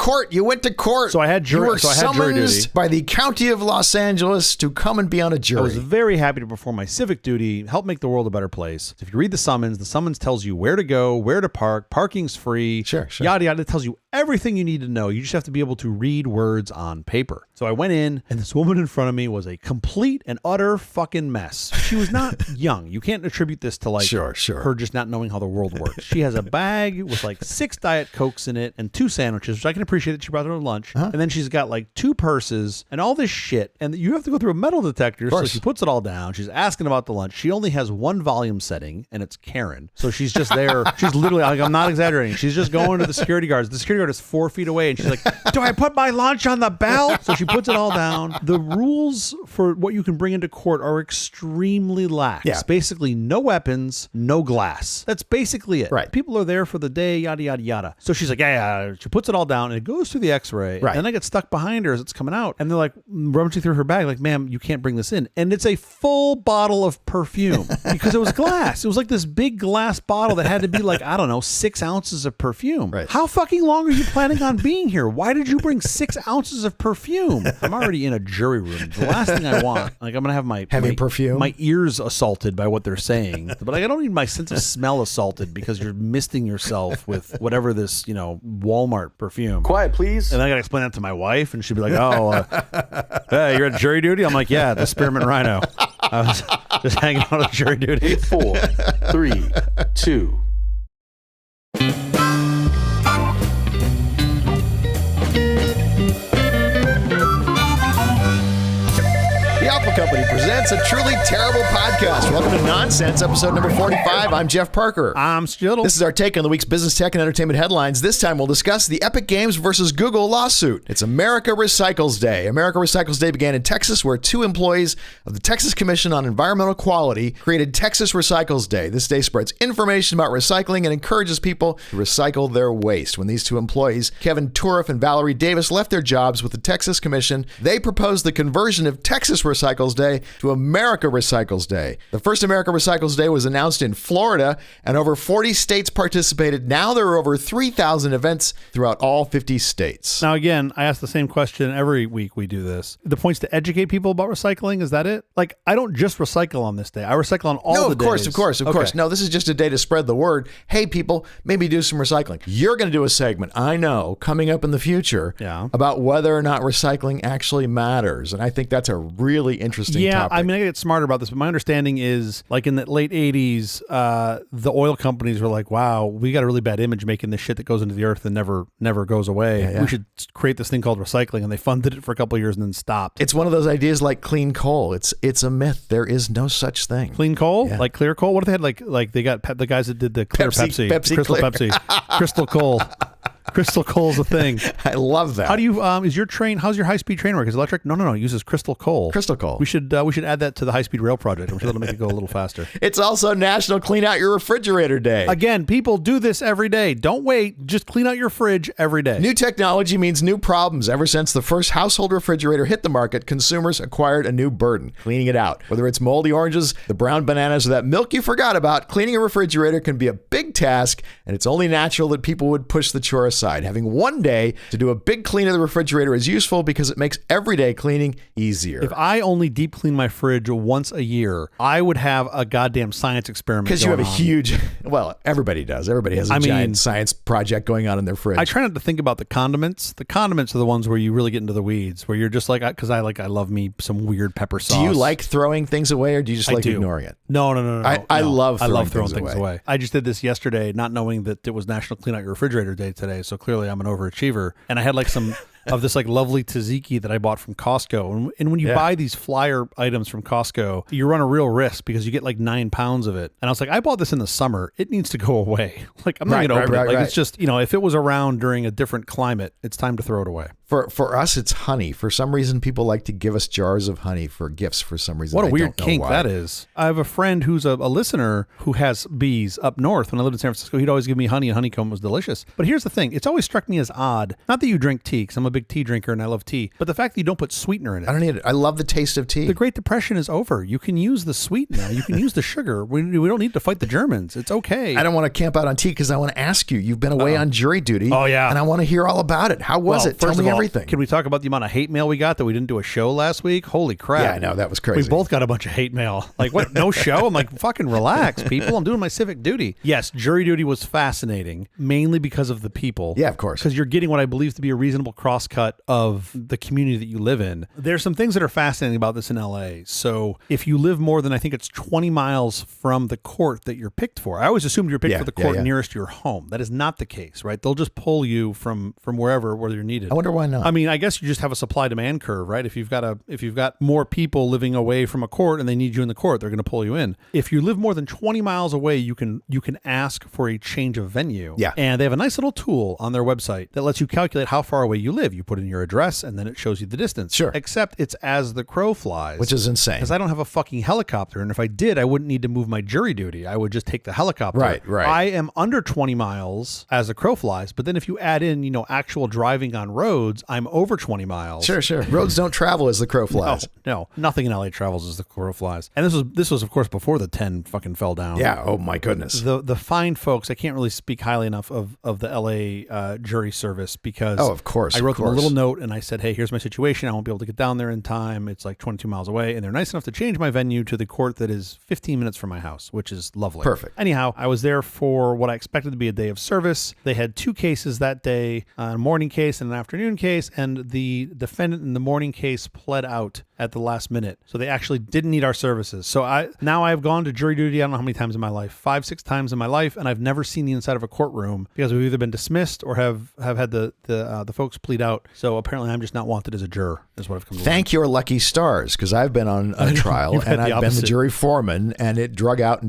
Court. You went to court. So I had jury. You were so I had jury duty summoned by the County of Los Angeles to come and be on a jury. I was very happy to perform my civic duty, help make the world a better place. If you read the summons tells you where to go, where to park, parking's free, sure. Yada yada. It tells you everything you need to know. You just have to be able to read words on paper. So I went in, and this woman in front of me was a complete and utter fucking mess. She was not young. You can't attribute this to like sure. her just not knowing how the world works. She has a bag with like 6 Diet Cokes in it and 2 sandwiches, which I can appreciate that she brought her to lunch. And then she's got like 2 purses and all this shit. And you have to go through a metal detector. So she puts it all down. She's asking about the lunch. She only has 1 volume setting, and it's Karen. So she's just there. She's literally, like, I'm not exaggerating. She's just going to the security guards. The security guard is 4 feet away, and she's like, do I put my lunch on the belt? So she puts it all down. The rules for what you can bring into court are extremely lax. Yeah. Basically, no weapons, no glass. That's basically it. Right. People are there for the day, yada, yada, yada. So she's like, yeah. She puts it all down, and it goes through the x-ray. Right. And I get stuck behind her as it's coming out. And they're like, rummaging through her bag, like, ma'am, you can't bring this in. And it's a full bottle of perfume because it was glass. It was like this big glass bottle that had to be like, I don't know, 6 ounces of perfume. Right. How fucking long are you planning on being here? Why did you bring 6 ounces of perfume? I'm already in a jury room. The last thing I want, like, I'm going to have my perfume, my ears assaulted by what they're saying. But like, I don't need my sense of smell assaulted because you're misting yourself with whatever this, Walmart perfume. Quiet, please. And I got to explain that to my wife, and she'd be like, hey, you're at jury duty? I'm like, yeah, the Spearmint Rhino. I was just hanging out at jury duty. 4, 3, 2. Company presents a truly terrible podcast. Welcome to Nonsense, episode number 45. I'm Jeff Parker. I'm Skittle. This is our take on the week's business, tech, and entertainment headlines. This time we'll discuss the Epic Games versus Google lawsuit. It's America Recycles Day. America Recycles Day began in Texas, where 2 employees of the Texas Commission on Environmental Quality created Texas Recycles Day. This day spreads information about recycling and encourages people to recycle their waste. When these 2 employees, Kevin Turiff and Valerie Davis, left their jobs with the Texas Commission, they proposed the conversion of Texas Recycles Day to America Recycles Day. The first America Recycles Day was announced in Florida, and over 40 states participated. Now there are over 3,000 events throughout all 50 states. Now, again, I ask the same question every week we do this. The point's to educate people about recycling. Is that it? Like, I don't just recycle on this day. I recycle on all the days. Of course. No, this is just a day to spread the word. Hey, people, maybe do some recycling. You're going to do a segment, I know, coming up in the future about whether or not recycling actually matters. And I think that's a really interesting topic. I mean, I get smarter about this, but my understanding is, like, in the late 80s, the oil companies were like, wow, we got a really bad image making this shit that goes into the earth and never goes away. We should create this thing called recycling, and they funded it for a couple of years and then stopped. It's one of those ideas like clean coal. It's a myth. There is no such thing. Clean coal? Yeah. Like clear coal? What if they had like they got the guys that did the clear Pepsi Crystal clear. Pepsi, Crystal Coal. Crystal coal's a thing. I love that. How do you how's your high-speed train work? Is it electric? No, it uses crystal coal. Crystal coal. We should add that to the high-speed rail project. I'm sure that'll make it go a little faster. It's also National Clean Out Your Refrigerator Day. Again, people do this every day. Don't wait. Just clean out your fridge every day. New technology means new problems. Ever since the first household refrigerator hit the market, consumers acquired a new burden, cleaning it out. Whether it's moldy oranges, the brown bananas, or that milk you forgot about, cleaning a refrigerator can be a big task, and it's only natural that people would push the chore aside. Having one day to do a big clean of the refrigerator is useful because it makes everyday cleaning easier. If I only deep clean my fridge once a year, I would have a goddamn science experiment. Because you have a huge, well, everybody does. Everybody has a giant science project going on in their fridge. I try not to think about the condiments. The condiments are the ones where you really get into the weeds, where you're just like, because I love me some weird pepper sauce. Do you like throwing things away, or do you just like ignoring it? No. I love throwing things away. I just did this yesterday, not knowing that it was National Clean Out Your Refrigerator Day today. So clearly I'm an overachiever, and I had like some of this like lovely tzatziki that I bought from Costco. And when you buy these flyer items from Costco, you run a real risk because you get like 9 pounds of it. And I was like, I bought this in the summer. It needs to go away. Like, I'm not going to open it. Like, it's just, if it was around during a different climate, it's time to throw it away. For us, it's honey. For some reason, people like to give us jars of honey for gifts for some reason. What a weird kink that is. I have a friend who's a listener who has bees up north. When I lived in San Francisco, he'd always give me honey, and honeycomb was delicious. But here's the thing. It's always struck me as odd. Not that you drink tea, because I'm a big big tea drinker and I love tea. But the fact that you don't put sweetener in it. I don't need it. I love the taste of tea. The Great Depression is over. You can use the sweetener. You can use the sugar. We don't need to fight the Germans. It's okay. I don't want to camp out on tea because I want to ask you. You've been away on jury duty. Oh, yeah. And I want to hear all about it. How was it? Tell First me of all, everything. Can we talk about the amount of hate mail we got that we didn't do a show last week? Holy crap. Yeah, I know. That was crazy. We both got a bunch of hate mail. Like, what? No show? I'm like, fucking relax, people. I'm doing my civic duty. Yes, jury duty was fascinating, mainly because of the people. Yeah, of course. Because you're getting what I believe to be a reasonable crosscut of the community that you live in. There's some things that are fascinating about this in LA. So if you live more than, I think it's 20 miles from the court that you're picked for, I always assumed you're picked for the court nearest your home. That is not the case, right? They'll just pull you from wherever where you're needed. I wonder why not. I mean, I guess you just have a supply demand curve, right? If you've got more people living away from a court and they need you in the court, they're going to pull you in. If you live more than 20 miles away, you can ask for a change of venue. Yeah. And they have a nice little tool on their website that lets you calculate how far away you live. You put in your address and then it shows you the distance. Sure. Except it's as the crow flies. Which is insane. Because I don't have a fucking helicopter. And if I did, I wouldn't need to move my jury duty. I would just take the helicopter. Right. I am under 20 miles as the crow flies. But then if you add in, actual driving on roads, I'm over 20 miles. Sure. Roads don't travel as the crow flies. No. Nothing in LA travels as the crow flies. And this was of course before the 10 fucking fell down. Yeah. Oh my goodness. The fine folks, I can't really speak highly enough of the LA jury service because of course. I wrote them a little note and I said, hey, here's my situation. I won't be able to get down there in time. It's like 22 miles away. And they're nice enough to change my venue to the court that is 15 minutes from my house, which is lovely. Perfect. Anyhow, I was there for what I expected to be a day of service. They had 2 cases that day, a morning case and an afternoon case. And the defendant in the morning case pled out at the last minute. So they actually didn't need our services. So I've gone to jury duty, I don't know how many times in my life, 5-6 times in my life, and I've never seen the inside of a courtroom because we've either been dismissed or have had the folks plead out. So apparently I'm just not wanted as a juror, is what I've come to learn. Thank your lucky stars, because I've been on a trial and I've been the jury foreman, and it drug out.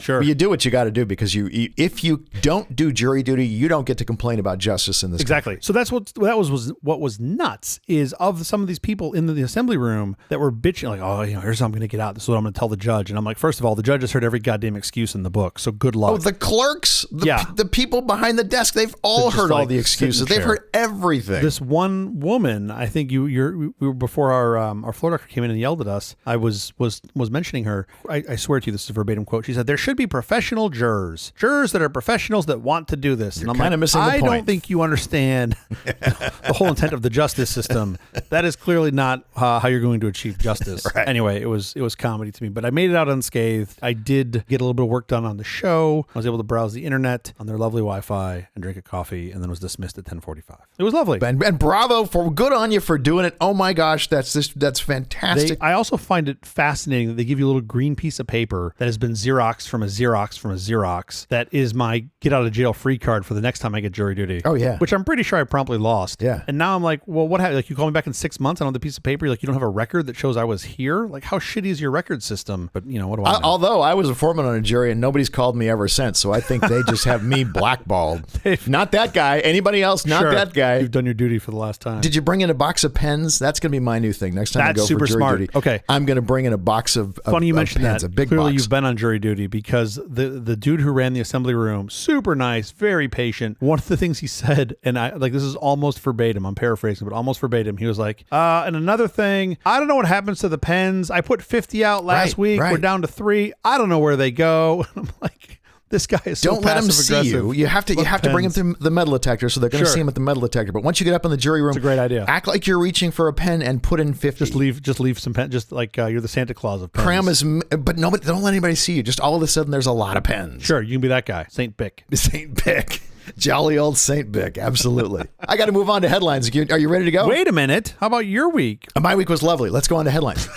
Sure. But you do what you got to do, because if you don't do jury duty, you don't get to complain about justice in this Exactly. country. So that's what was nuts is of some of these people in the assembly room that were bitching like, oh, here's how I'm going to get out. This is what I'm going to tell the judge. And I'm like, first of all, the judge has heard every goddamn excuse in the book. So good luck. Oh, the clerks, the people behind the desk, they've all heard all the excuses. They've heard everything. This one woman, I think we were before our floor doctor came in and yelled at us. I was mentioning her. I swear to you, this is a verbatim quote. She said, there should be professional jurors that are professionals that want to do this. You're and I'm kind of missing the point. I don't think you understand the whole intent of the justice system. That is clearly not how you're going to achieve justice. Right. Anyway, it was comedy to me, but I made it out unscathed. I did get a little bit of work done on the show. I was able to browse the internet on their lovely Wi-Fi and drink a coffee, and then was dismissed at 10:45. It was lovely. And bravo, good on you for doing it. Oh my gosh, that's fantastic. I also find it fascinating that they give you a little green piece of paper that has been Xeroxed from a Xerox that is my get out of jail free card for the next time I get jury duty. Oh yeah. Which I'm pretty sure I promptly lost. Yeah. And now I'm like, well, what happened? Like, you call me back in 6 months and on the piece of paper, you're like, you don't have a record that shows I was here? Like, how shitty is your record system? But what do I know? Although I was a foreman on a jury and nobody's called me ever since, so I think they just have me blackballed. Not that guy. Anybody else? Not that guy. You've done your duty for the last time. Did you bring in a box of pens? That's going to be my new thing. Next time I go super for jury smart. duty, Okay. I'm going to bring in a box of Funny you mentioned pens, that. a big Clearly box. you've been on jury duty, because the dude who ran the assembly room, super nice, very patient. One of the things he said, and this is almost verbatim, I'm paraphrasing, but almost verbatim. He was like, and another thing, I don't know what happens to the pens. I put 50 out last week. Right. We're down to 3. I don't know where they go. I'm like, this guy is so Don't let them see passive-aggressive. you. You have to bring them through the metal detector, so they're going to see him at the metal detector. But once you get up in the jury room, It's a great idea. Act like you're reaching for a pen and put in 50. Just leave some pen, just like you're the Santa Claus of pens. But nobody, don't let anybody see you. Just all of a sudden, there's a lot of pens. Sure, you can be that guy, Saint Bick. Saint Bick. Jolly old Saint Bick. Absolutely. I got to move on to headlines. Are you ready to go? Wait a minute. How about your week? My week was lovely. Let's go on to headlines.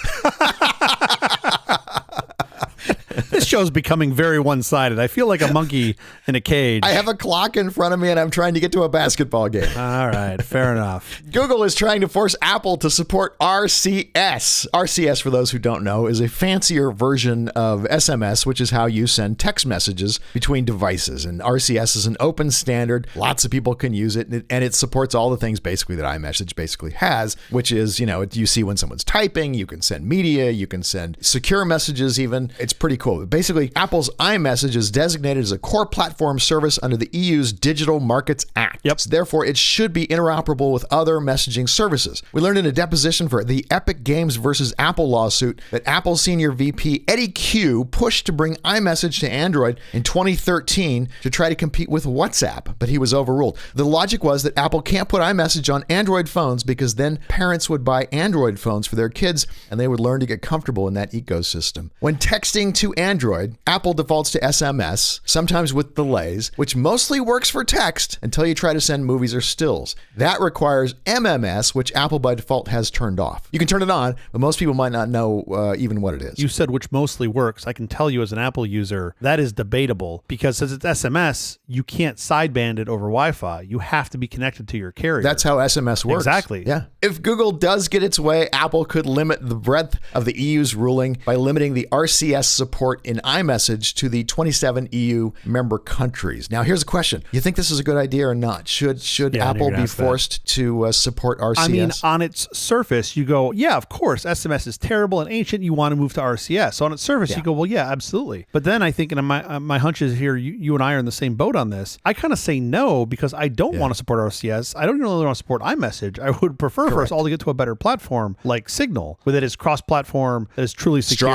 This show's becoming very one-sided. I feel like a monkey in a cage. I have a clock in front of me and I'm trying to get to a basketball game. All right, fair enough. Google is trying to force Apple to support RCS. RCS, for those who don't know, is a fancier version of SMS, which is how you send text messages between devices. And RCS is an open standard. Lots of people can use it, and it supports all the things basically that iMessage basically has, which is, you see when someone's typing, you can send media, you can send secure messages even. It's pretty cool. Basically, Apple's iMessage is designated as a core platform service under the EU's Digital Markets Act. Yep. So therefore, it should be interoperable with other messaging services. We learned in a deposition for the Epic Games versus Apple lawsuit that Apple senior VP Eddie Q pushed to bring iMessage to Android in 2013 to try to compete with WhatsApp, but he was overruled. The logic was that Apple can't put iMessage on Android phones because then parents would buy Android phones for their kids and they would learn to get comfortable in that ecosystem. When texting to Android, Apple defaults to SMS, sometimes with delays, which mostly works for text until you try to send movies or stills. That requires MMS, which Apple by default has turned off. You can turn it on, but most people might not know even what it is. You said which mostly works. I can tell you as an Apple user, that is debatable because since it's SMS, you can't sideband it over Wi-Fi. You have to be connected to your carrier. That's how SMS works. Exactly. Yeah. If Google does get its way, Apple could limit the breadth of the EU's ruling by limiting the RCS support in iMessage to the 27 EU member countries. Now, here's a question. You think this is a good idea or not? Should Apple be forced to support RCS? I mean, on its surface, you go, yeah, of course, SMS is terrible and ancient. You want to move to RCS. So on its surface, you go, well, yeah, absolutely. But then I think, and my hunch is here, you and I are in the same boat on this. I kind of say no because I don't want to support RCS. I don't really want to support iMessage. I would prefer for us all to get to a better platform like Signal, where that is cross-platform, that is truly secure,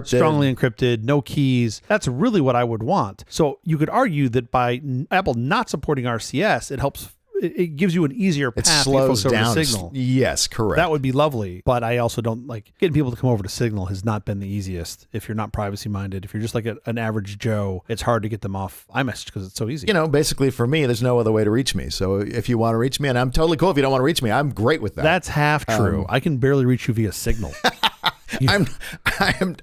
strongly encrypted, no keys. That's really what I would want. So you could argue that by Apple not supporting RCS, it helps. It gives you an easier path. It slows down. Signal. Yes, correct. That would be lovely. But I also don't like getting people to come over to Signal has not been the easiest. If you're not privacy minded, if you're just like an average Joe, it's hard to get them off iMessage because it's so easy. You know, basically for me, there's no other way to reach me. So if you want to reach me, and I'm totally cool if you don't want to reach me, I'm great with that. That's half true. I can barely reach you via Signal.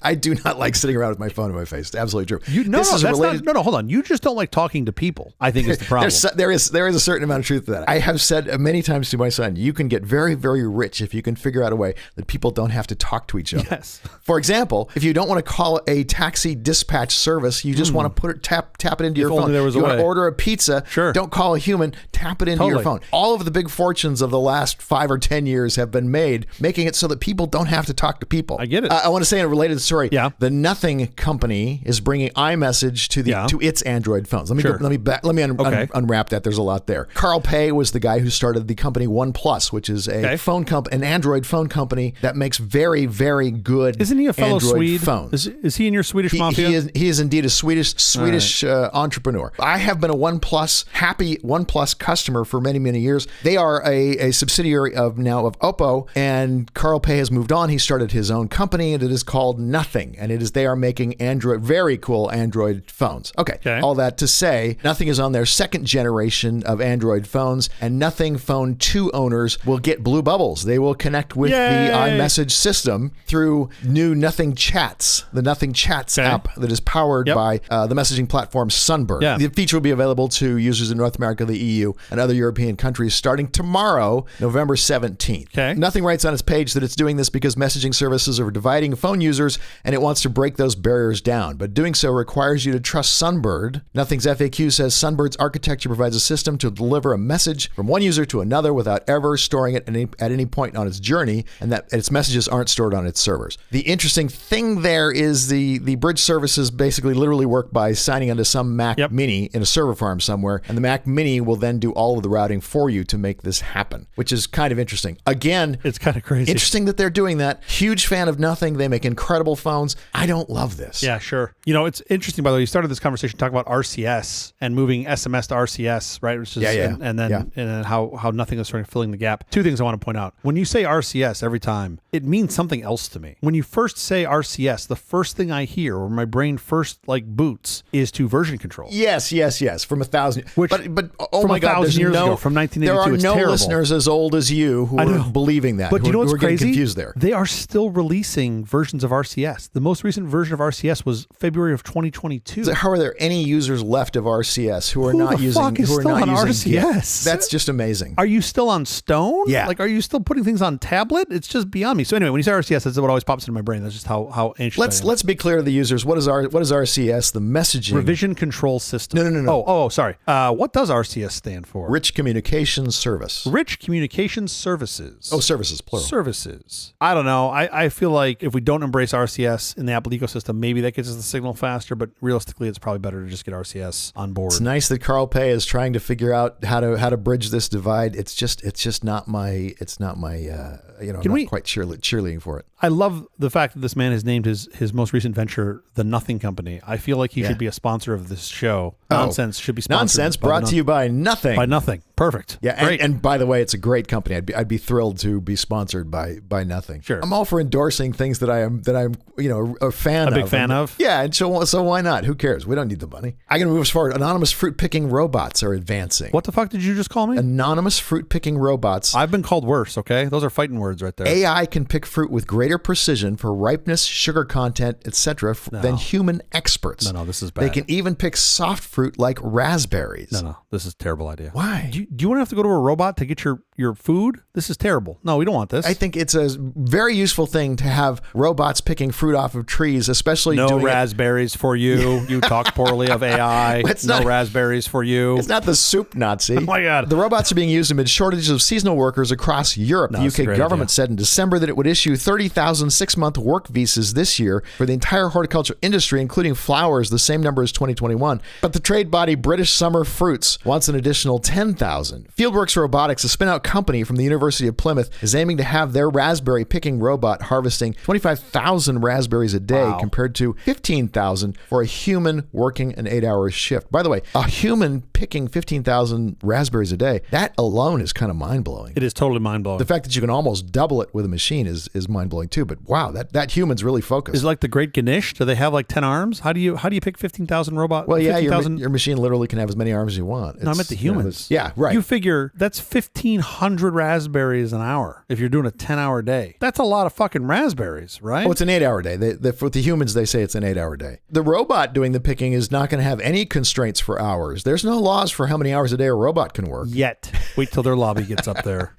I do not like sitting around with my phone in my face. Absolutely true. Hold on. You just don't like talking to people, I think is the problem. There is a certain amount of truth to that. I have said many times to my son, you can get very, very rich if you can figure out a way that people don't have to talk to each other. Yes. For example, if you don't want to call a taxi dispatch service, you just want to tap it into your phone. There was you want to order a pizza, sure. Don't call a human, tap it into your phone. All of the big fortunes of the last 5 or 10 years have been made, making it so that people don't have to talk to people. I get it. I want to say in a related story, yeah. The Nothing company is bringing iMessage to its Android phones. Let me unwrap that. There's a lot there. Carl Pei was the guy who started the company OnePlus, which is a an Android phone company that makes very, very good. Isn't he a fellow Android Swede? Phones. Is he in your Swedish mafia? He is indeed a Swedish entrepreneur. I have been a happy OnePlus customer for many, many years. They are a subsidiary of Oppo, and Carl Pei has moved on. He started his own company, and it is called Nothing, and they are making very cool Android phones. Okay. All that to say, Nothing is on their second generation of Android phones, and Nothing Phone 2 owners will get blue bubbles. They will connect with the iMessage system through new Nothing Chats, the Nothing Chats app that is powered by the messaging platform Sunbird. Yeah. The feature will be available to users in North America, the EU, and other European countries starting tomorrow, November 17th. Nothing writes on its page that it's doing this because messaging services are dividing phone users, and it wants to break those barriers down. But doing so requires you to trust Sunbird. Nothing's FAQ says Sunbird's architecture provides a system to deliver a message from one user to another without ever storing it at any point on its journey, and that its messages aren't stored on its servers. The interesting thing there is the bridge services basically literally work by signing onto some Mac Mini in a server farm somewhere, and the Mac Mini will then do all of the routing for you to make this happen, which is kind of interesting. Again, it's kind of crazy. Interesting that they're doing that. Huge fan of Nothing. They make incredible phones. I don't love this. Yeah, sure. You know, it's interesting, by the way, you started this conversation talking about RCS and moving SMS to RCS, right? Which is, and then how Nothing is sort of filling the gap. Two things I want to point out. When you say RCS every time, it means something else to me. When you first say RCS, the first thing I hear, or my brain first boots, is to version control. Yes. From 1,000. But oh my God, there's years ago, from 1982, there are it's no terrible. Listeners as old as you who are believing that. But you know what's crazy? Confused there. They are still releasing versions of RCS. The most recent version of RCS was February of 2022. So how are there any users left of RCS who are not using RCS? GIF? That's just amazing. Are you still on Stone? Yeah. Are you still putting things on tablet? It's just beyond me. So anyway, when you say RCS, that's what always pops into my brain. That's just how ancient. Let's be clear to the users. What is RCS? The messaging revision control system. No. Oh, sorry. What does RCS stand for? Rich Communications Service. Rich Communications Services. Oh, services plural. Services. I don't know. I feel like if we don't embrace RCS in the Apple ecosystem. Maybe that gets us the signal faster, but realistically, it's probably better to just get RCS on board. It's nice that Carl Pei is trying to figure out how to bridge this divide. It's just not my not quite cheerleading for it. I love the fact that this man has named his most recent venture the Nothing Company. I feel like he should be a sponsor of this show. Nonsense should be sponsored. Nonsense brought to you by Nothing. By Nothing. Perfect. Yeah, and by the way, it's a great company. I'd be thrilled to be sponsored by Nothing. Sure. I'm all for endorsing things that I'm a fan of. A big fan of? Yeah, and so why not? Who cares? We don't need the money. I'm going to move as far. Anonymous fruit picking robots are advancing. What the fuck did you just call me? Anonymous fruit picking robots. I've been called worse, okay? Those are fighting words right there. AI can pick fruit with greater precision for ripeness, sugar content, etc. than human experts. No, this is bad. They can even pick soft fruit like raspberries. No, this is a terrible idea. Why? Do you want to have to go to a robot to get your food? This is terrible. No, we don't want this. I think it's a very useful thing to have robots picking fruit off of trees, especially no raspberries for you. You talk poorly of AI. No raspberries for you. It's not the soup Nazi. Oh my God. The robots are being used amid shortages of seasonal workers across Europe. The UK government said in December that it would issue 30,000 6-month work visas this year for the entire horticulture industry, including flowers, the same number as 2021. But the trade body British Summer Fruits wants an additional 10,000. Fieldworks Robotics, a spin-out company from the University of Plymouth, is aiming to have their raspberry picking robot harvesting 25,000 raspberries a day compared to 15,000 for a human working an 8-hour shift. By the way, a human picking 15,000 raspberries a day, that alone is kind of mind-blowing. It is totally mind-blowing. The fact that you can almost double it with a machine is mind-blowing too. But wow, that human's really focused. Is it like the Great Ganesh? Do they have like 10 arms? How do you pick 15,000 robots? Well, yeah, your machine literally can have as many arms as you want. No, I meant the humans. Yeah, right. You figure that's 1,500 raspberries an hour if you're doing a 10-hour day. That's a lot of fucking raspberries, right? Oh, it's an 8-hour day. For the humans, they say it's an 8-hour day. The robot doing the picking is not going to have any constraints for hours. There's no laws for how many hours a day a robot can work. Yet. Wait till their lobby gets up there.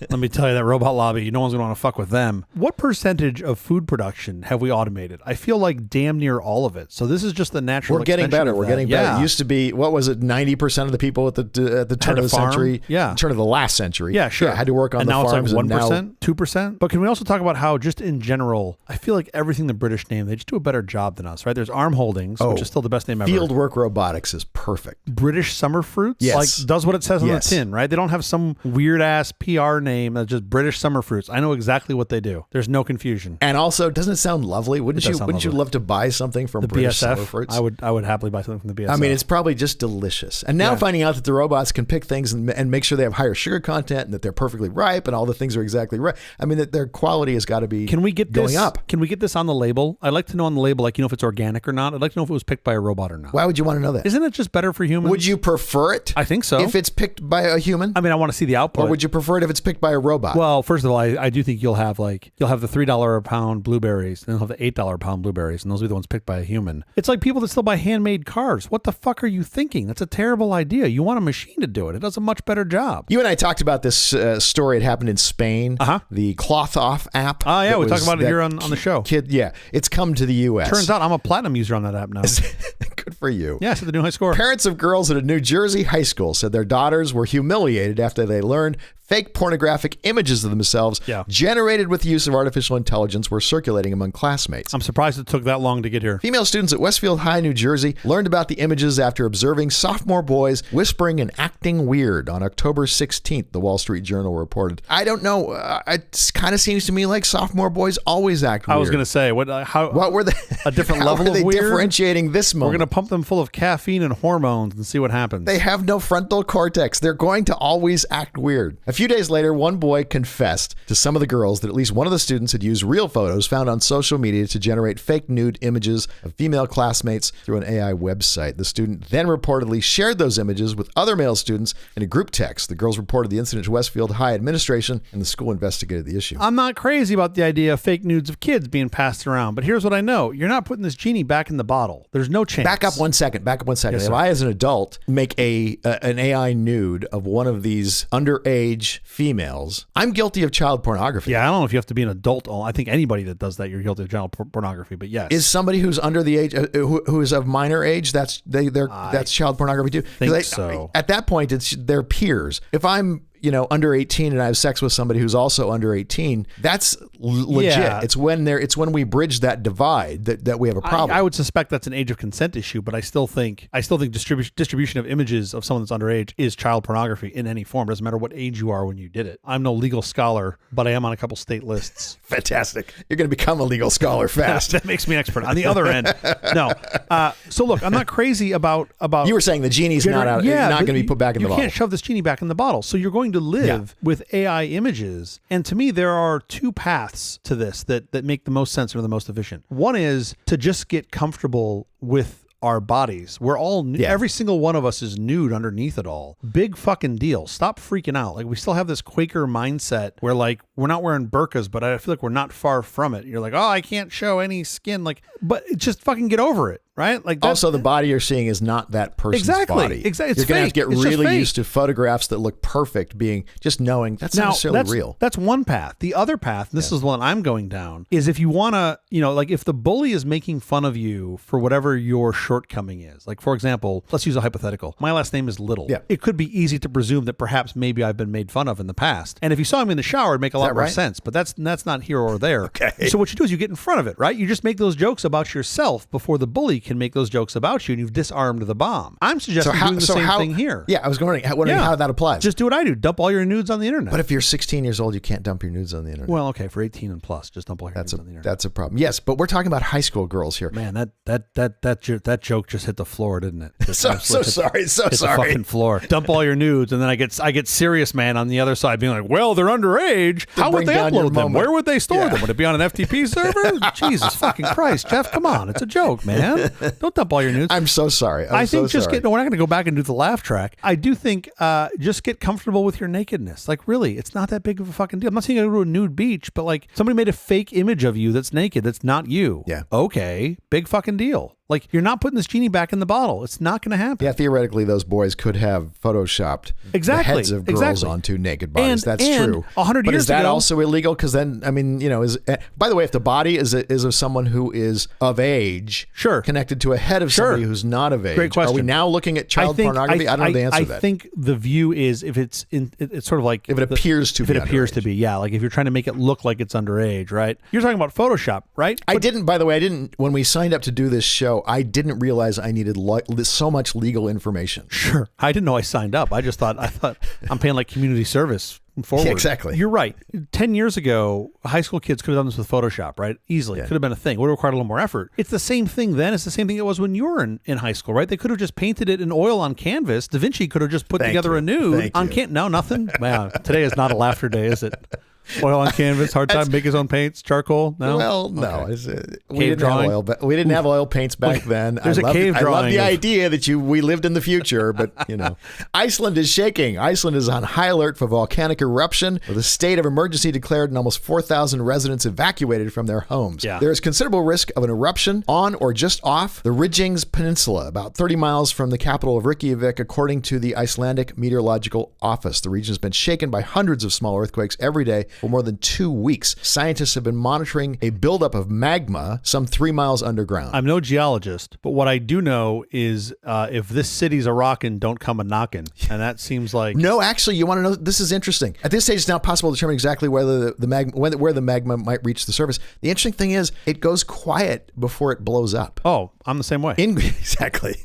Let me tell you, that robot lobby, no one's going to want to fuck with them. What percentage of food production have we automated? I feel like damn near all of it. So this is just the natural. We're getting better. We're getting better. It used to be, what was it, 90% of the people at the turn of the century? Yeah. Turn of the last century. Yeah, sure. Yeah, had to work on the farms. And now it's like 1%, 2%. But can we also talk about how just in general, I feel like everything the British name, they just do a better job than us, right? There's Arm Holdings, which is still the best name ever. Fieldwork Robotics is perfect. British Summer Fruits? Yes. Like does what it says on the tin, right? They don't have some weird ass PR name that's just British Summer Fruits. I know exactly what they do. There's no confusion. And also, doesn't it sound lovely? Wouldn't you love to buy something from the British BSF? Summer Fruits? I would happily buy something from the BSF. I mean, it's probably just delicious. And now finding out that the robots can pick things and make sure they have higher sugar content and that they're perfectly ripe and all the things are exactly right. I mean, that their quality has got to be going up. Can we get this on the label? I'd like to know on the label, like, if it's organic or not. I'd like to know if it was picked by a robot or not. Why would you want to know that? Isn't it just better for humans? Would you prefer it? I think so. If it's picked by a human? I mean, I want to see the output. Or would you prefer it if it's picked by a robot? Well, first of all, I do think you'll have the $3 a pound blueberries, and you'll have the $8 a pound blueberries, and those will be the ones picked by a human. It's like people that still buy handmade cars. What the fuck are you thinking? That's a terrible idea. You want a machine to do it. It does a much better job. You and I talked about this story. It happened in Spain. The Cloth Off app. Oh, yeah. We talked about it here on the show. It's come to the U.S. Turns out I'm a platinum user on that app now. Good for you. Yeah, so the new high score. Parents of girls at a New Jersey high school said their daughters were humiliated after they learned fake pornographic images of themselves generated with the use of artificial intelligence were circulating among classmates. I'm surprised it took that long to get here. Female students at Westfield High, New Jersey, learned about the images after observing sophomore boys whispering and acting weird on October 16th, the Wall Street Journal reported. I don't know. It kind of seems to me like sophomore boys always act weird. I was going to say, what were they? A different level of weird? Differentiating this moment? We're going to pump them full of caffeine and hormones and see what happens. They have no frontal cortex. They're going to always act weird. A few days later, one boy confessed to some of the girls that at least one of the students had used real photos found on social media to generate fake nude images of female classmates through an AI website. The student then reportedly shared those images with other male students in a group text. The girls reported the incident to Westfield High administration, and the school investigated the issue. I'm not crazy about the idea of fake nudes of kids being passed around, but here's what I know. You're not putting this genie back in the bottle. There's no chance. Back up one second. Yes, if I, as an adult, make an AI nude of one of these underage females, I'm guilty of child pornography. Yeah, I don't know if you have to be an adult. I think anybody that does that, you're guilty of child pornography, but yes. Is somebody who's under the age, who is of minor age, that's child pornography too? So. At that point, it's their peers. If I'm under 18 and I have sex with somebody who's also under 18, that's legit. Yeah. It's when we bridge that divide that we have a problem. I would suspect that's an age of consent issue, but I still think distribution of images of someone that's underage is child pornography in any form. It doesn't matter what age you are when you did it. I'm no legal scholar, but I am on a couple state lists. Fantastic. You're going to become a legal scholar fast. That makes me an expert. On the other end, no. So look, I'm not crazy about. You were saying the genie's not going to be put back in the bottle. You can't shove this genie back in the bottle. So you're going to live with AI images. And to me, there are two paths to this that make the most sense and are the most efficient. One is to just get comfortable with our bodies. We're all every single one of us is nude underneath it all. Big fucking deal. Stop freaking out. Like, we still have this Quaker mindset where, like, we're not wearing burqas, but I feel like we're not far from it. You're like, oh, I can't show any skin. Like, but just fucking get over it. Right? Like, also, the body you're seeing is not that person's body. Exactly. You're going to have to get really used to photographs that look perfect just knowing that's not necessarily real. That's one path. The other path, and this is the one I'm going down, is if you want to, like, if the bully is making fun of you for whatever your shortcoming is. Like, for example, let's use a hypothetical. My last name is Little. Yeah. It could be easy to presume that perhaps maybe I've been made fun of in the past. And if you saw me in the shower, it'd make a lot more sense. But that's not here or there. Okay. So what you do is you get in front of it, right? You just make those jokes about yourself before the bully can make those jokes about you, and you've disarmed the bomb. I'm suggesting doing the same thing here. Yeah, I was wondering how that applies. Just do what I do. Dump all your nudes on the internet. But if you're 16 years old, you can't dump your nudes on the internet. Well, okay, for 18 and plus, just dump all your nudes on the internet. That's a problem. Yes, but we're talking about high school girls here. Man, that joke just hit the floor, didn't it? So sorry. Hit the fucking floor. Dump all your nudes, and then I get serious man on the other side being like, well, they're underage. How would they upload them? Where would they store them? Would it be on an FTP server? Jesus fucking Christ, Jeff, come on. It's a joke, man. Don't dump all your nudes. I'm so sorry. I think we're not going to go back and do the laugh track. I do think just get comfortable with your nakedness. Like, really, it's not that big of a fucking deal. I'm not saying go to a nude beach, but like, somebody made a fake image of you that's naked. That's not you. Yeah. Okay. Big fucking deal. Like, you're not putting this genie back in the bottle. It's not going to happen. Yeah, theoretically, those boys could have photoshopped the heads of girls onto naked bodies. That's true. 100 but years is that ago, also illegal? Because then, I mean, by the way, if the body is of someone who is of age, connected to a head of somebody who's not of age, great question. Are we now looking at child pornography? I don't know the answer to that. I think the view is it's sort of like if it appears to be, yeah. Like if you're trying to make it look like it's underage, right? You're talking about Photoshop, right? By the way, when we signed up to do this show, I didn't realize I needed so much legal information. Sure. I didn't know I signed up. I thought I'm paying like community service forward. Yeah, exactly. You're right. 10 years ago, high school kids could have done this with Photoshop, right? Easily. Could have been a thing. Would have required a little more effort. It's the same thing then. It's the same thing it was when you were in high school, right? They could have just painted it in oil on canvas. Da Vinci could have just put together a nude on canvas. No, nothing. Man, today is not a laughter day, is it? Oil on canvas, hard time, make his own paints, charcoal. No, well, no. We didn't have oil paints back then. There's a cave drawing. I love the idea that we lived in the future, but Iceland is shaking. Iceland is on high alert for volcanic eruption, with a state of emergency declared and almost 4,000 residents evacuated from their homes. Yeah. There is considerable risk of an eruption on or just off the Ridgings Peninsula, about 30 miles from the capital of Reykjavik, according to the Icelandic Meteorological Office. The region has been shaken by hundreds of small earthquakes every day for more than 2 weeks. Scientists have been monitoring a buildup of magma some 3 miles underground. I'm no geologist, but what I do know is if this city's a rockin', don't come a knockin'. And that seems like... No, actually, you want to know, this is interesting. At this stage, it's now possible to determine exactly whether where the magma might reach the surface. The interesting thing is, it goes quiet before it blows up. Oh, I'm the same way. Exactly.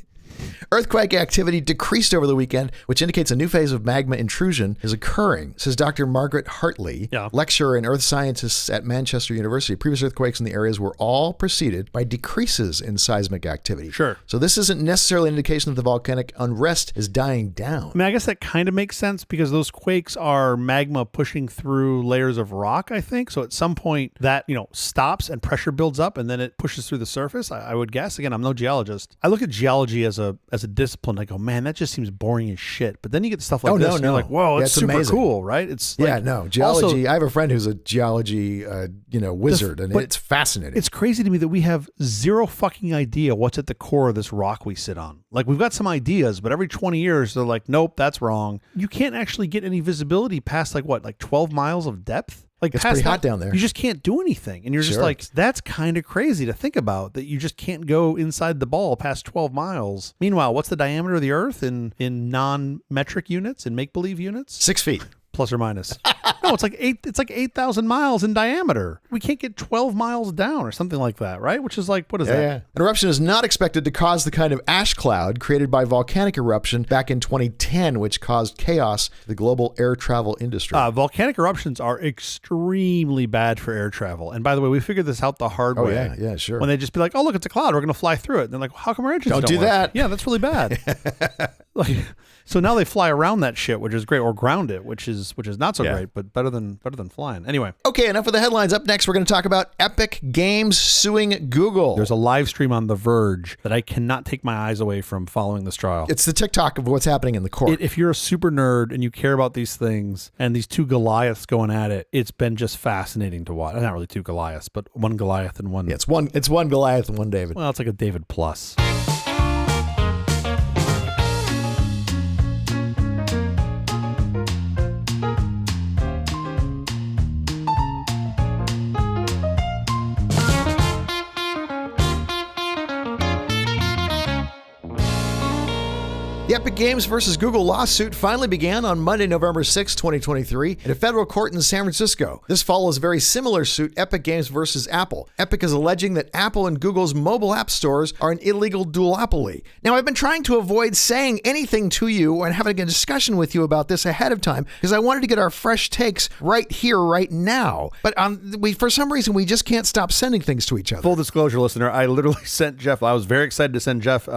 Earthquake activity decreased over the weekend, which indicates a new phase of magma intrusion is occurring, says Dr. Margaret Hartley, lecturer in earth scientists at Manchester University. Previous earthquakes in the areas were all preceded by decreases in seismic activity. Sure. So this isn't necessarily an indication that the volcanic unrest is dying down. I mean, I guess that kind of makes sense because those quakes are magma pushing through layers of rock, I think. So at some point that, stops and pressure builds up and then it pushes through the surface, I would guess. Again, I'm no geologist. I look at geology as a discipline. I go, man, that just seems boring as shit. But then you get stuff like this and you're like, whoa, it's super amazing. Cool, right? It's geology. Also, I have a friend who's a geology, wizard, and it's fascinating. It's crazy to me that we have zero fucking idea what's at the core of this rock we sit on. Like, we've got some ideas, but every 20 years they're like, nope, that's wrong. You can't actually get any visibility past 12 miles of depth? Like, it's pretty hot down there. You just can't do anything. And you're just like, that's kind of crazy to think about, that you just can't go inside the ball past 12 miles. Meanwhile, what's the diameter of the Earth in non-metric units, in make-believe units? 6 feet. plus or minus. No, it's like 8,000 miles in diameter. We can't get 12 miles down or something like that, right? Which is like, what is that? Yeah. An eruption is not expected to cause the kind of ash cloud created by volcanic eruption back in 2010, which caused chaos to the global air travel industry. Volcanic eruptions are extremely bad for air travel. And by the way, we figured this out the hard way. Yeah, sure. When they just be like, oh, look, it's a cloud. We're going to fly through it. And they're like, how come our engines don't do work? that. Yeah, that's really bad. So now they fly around that shit, which is great, or ground it, which is not so great, but better than flying. Anyway. Okay, enough of the headlines. Up next, we're going to talk about Epic Games suing Google. There's a live stream on The Verge that I cannot take my eyes away from following this trial. It's the TikTok of what's happening in the court. If you're a super nerd and you care about these things and these two Goliaths going at it, it's been just fascinating to watch. Not really two Goliaths, but one Goliath and one. Yeah, it's one Goliath and one David. Well, it's like a David plus. The Epic Games versus Google lawsuit finally began on Monday, November 6, 2023, at a federal court in San Francisco. This follows a very similar suit, Epic Games versus Apple. Epic is alleging that Apple and Google's mobile app stores are an illegal duopoly. Now, I've been trying to avoid saying anything to you and having a discussion with you about this ahead of time because I wanted to get our fresh takes right here, right now. But for some reason, we just can't stop sending things to each other. Full disclosure, listener, I literally sent Jeff, I was very excited to send Jeff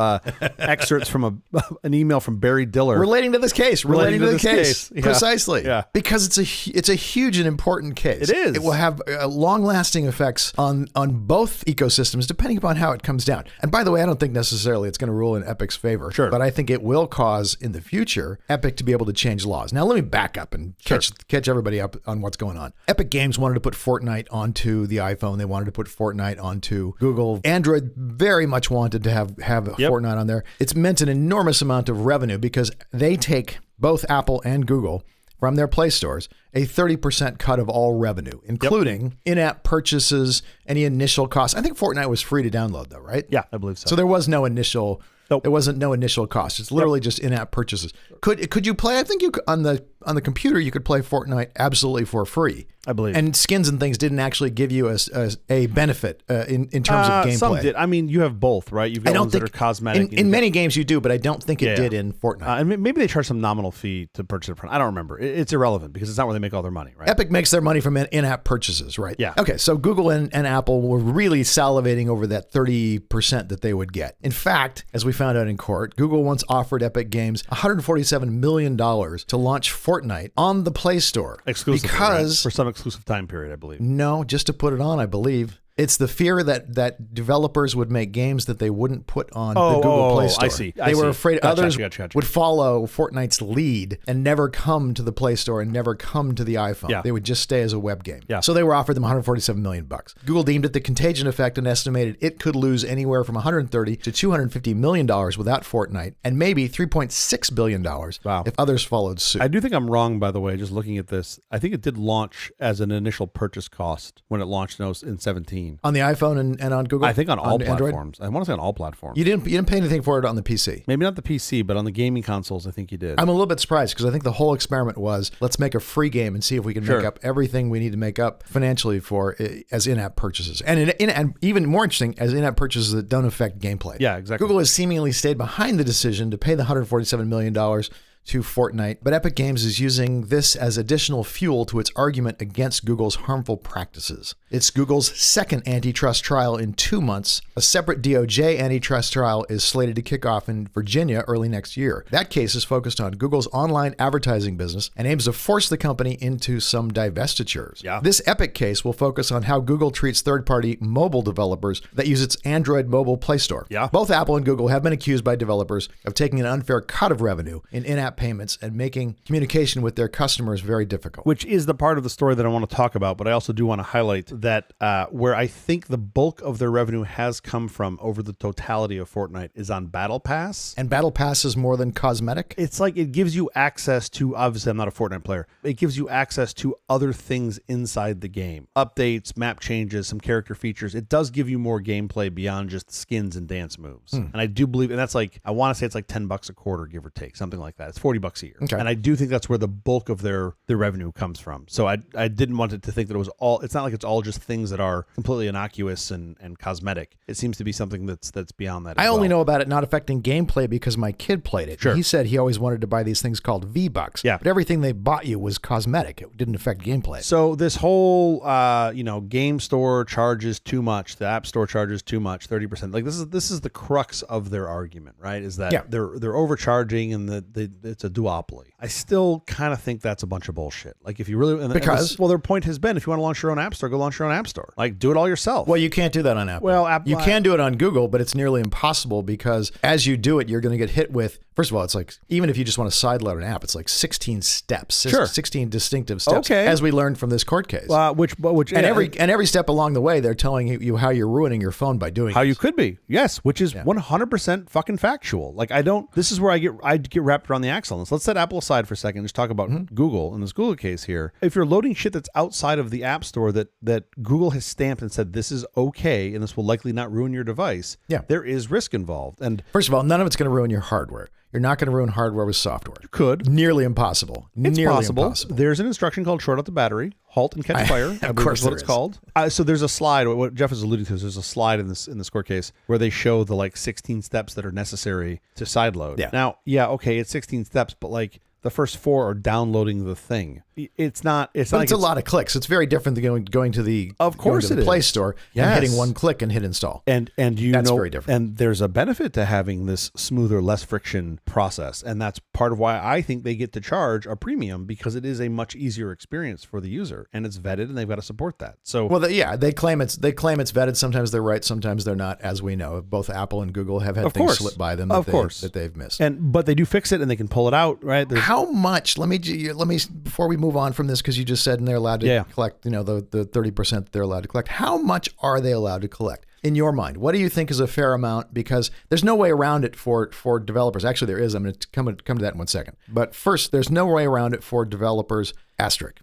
excerpts from an email from Barry Diller relating to this case. Relating to the case. Yeah. Precisely. Yeah. Because it's a huge and important case. It is. It will have long-lasting effects on both ecosystems, depending upon how it comes down. And by the way, I don't think necessarily it's going to rule in Epic's favor. Sure. But I think it will cause, in the future, Epic to be able to change laws. Now, let me back up and catch everybody up on what's going on. Epic Games wanted to put Fortnite onto the iPhone. They wanted to put Fortnite onto Google. Android very much wanted to have Fortnite on there. It's meant an enormous amount of revenue because they take, both Apple and Google, from their Play stores, a 30% cut of all revenue, including in-app purchases, any initial costs. I think Fortnite was free to download, though, right? Yeah, I believe so. So there was no initial. Nope. There wasn't no initial cost. It's literally just in-app purchases. Could you play? I think you could, on the computer you could play Fortnite absolutely for free. I believe. And skins and things didn't actually give you a benefit in terms of gameplay. Some did. I mean, you have both, right? You've got ones that are cosmetic. In many games you do, but I don't think it did in Fortnite. And maybe they charge some nominal fee to purchase it. I don't remember. It's irrelevant because it's not where they make all their money, right? Epic makes their money from in-app purchases, right? Yeah. Okay, so Google and Apple were really salivating over that 30% that they would get. In fact, as we found out in court, Google once offered Epic Games $147 million to launch Fortnite on the Play Store. Exclusively, because for some exclusive time period, I believe. No, just to put it on, I believe. It's the fear that developers would make games that they wouldn't put on the Google Play Store. I see. They were afraid others Gotcha. would follow Fortnite's lead and never come to the Play Store and never come to the iPhone. Yeah. They would just stay as a web game. Yeah. So they were offered them $147 million. Google deemed it the contagion effect and estimated it could lose anywhere from $130 to $250 million without Fortnite, and maybe $3.6 billion if others followed suit. I do think I'm wrong, by the way, just looking at this. I think it did launch as an initial purchase cost when it launched in 17. On the iPhone and on Google? I think on all Android? platforms. I want to say on all platforms. You didn't pay anything for it on the PC? Maybe not the PC, but on the gaming consoles, I think you did. I'm a little bit surprised because I think the whole experiment was, let's make a free game and see if we can make up everything we need to make up financially for as in-app purchases. And even more interesting, as in-app purchases that don't affect gameplay. Yeah, exactly. Google has seemingly stayed behind the decision to pay the $147 million to Fortnite, but Epic Games is using this as additional fuel to its argument against Google's harmful practices. It's Google's second antitrust trial in 2 months. A separate DOJ antitrust trial is slated to kick off in Virginia early next year. That case is focused on Google's online advertising business and aims to force the company into some divestitures. Yeah. This Epic case will focus on how Google treats third-party mobile developers that use its Android mobile Play Store. Yeah. Both Apple and Google have been accused by developers of taking an unfair cut of revenue in-app payments and making communication with their customers very difficult. Which is the part of the story that I want to talk about, but I also do want to highlight that where I think the bulk of their revenue has come from over the totality of Fortnite is on Battle Pass. And Battle Pass is more than cosmetic? It's like it gives you access to, obviously I'm not a Fortnite player, it gives you access to other things inside the game. Updates, map changes, some character features. It does give you more gameplay beyond just skins and dance moves. And I do believe, and that's like, I want to say it's like $10 a quarter, give or take, something like that. It's $40 a year. Okay. And I do think that's where the bulk of their revenue comes from. So I didn't want it to think that it was all, it's not like it's all just things that are completely innocuous and cosmetic. It seems to be something that's beyond that. I only know about it not affecting gameplay because my kid played it. Sure. He said he always wanted to buy these things called V-Bucks. Yeah. But everything they bought you was cosmetic. It didn't affect gameplay. So this whole, game store charges too much, the app store charges too much, 30%. Like this is the crux of their argument, right? Is that they're overcharging and it's a duopoly. I still kind of think that's a bunch of bullshit. Like if you really, their point has been, if you want to launch your own app store, go launch your own app store. Like do it all yourself. Well, you can't do that on Apple. Well, you can do it on Google, but it's nearly impossible because as you do it, you're going to get hit with, first of all, it's like, even if you just want to sideload an app, it's like 16 steps, 16 distinctive steps, as we learned from this court case. Every step along the way, they're telling you how you're ruining your phone by doing how this. You could be, yes, which is 100% fucking factual. Like this is where I get wrapped around the axle. Let's set Apple aside for a second and just talk about Google in this Google case here. If you're loading shit that's outside of the App Store that Google has stamped and said this is okay and this will likely not ruin your device, there is risk involved. And first of all, none of it's going to ruin your hardware. You're not going to ruin hardware with software. You could. Nearly impossible. It's nearly possible. Impossible. There's an instruction called short out the battery, halt and catch fire. Of course is what it's called. So there's a slide. What Jeff is alluding to is there's a slide in this court case where they show the 16 steps that are necessary to sideload. Yeah. Now, okay, it's 16 steps, but the first 4 are downloading the thing. It's not. It's but not. It's a lot of clicks. It's very different than going to the Play Store and hitting one click and hit install. And that's very different. And there's a benefit to having this smoother, less friction process, and that's part of why I think they get to charge a premium because it is a much easier experience for the user, and it's vetted, and they've got to support that. So they claim it's vetted. Sometimes they're right, sometimes they're not. As we know, both Apple and Google have had things slip by them that they've missed. But they do fix it, and they can pull it out. Right? How much? Let me before we move on from this, because you just said and they're allowed to collect, the 30% that they're allowed to collect. How much are they allowed to collect? In your mind, what do you think is a fair amount? Because there's no way around it for developers. Actually, there is. I'm going to come to that in 1 second. But first, there's no way around it for developers. Asterisk.